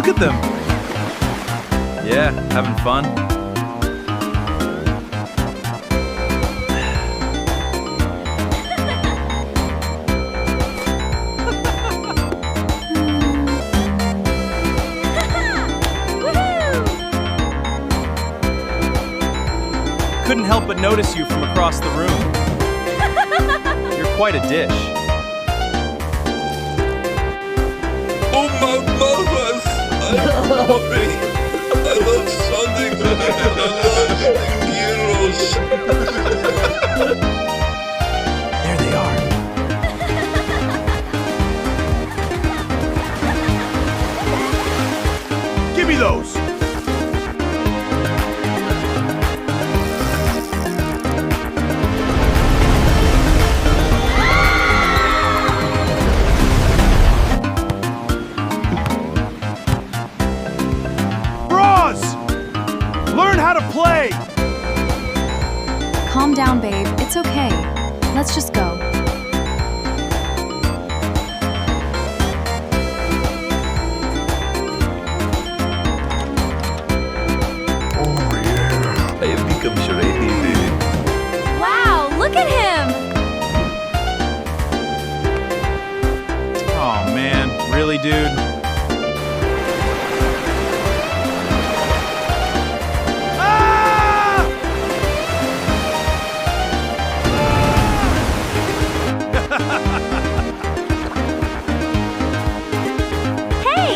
Look at them. Yeah, having fun. Couldn't help but notice you from across the room. You're quite a dish. Oh, my mouth! I'm sorry. I love something and I love heroes. There they are. Give me those. Learn how to play! Calm down, babe. It's okay. Let's just go. Oh yeah, I have become shiny. Wow, look at him! Oh man, really, dude? Hey!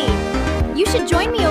You should join me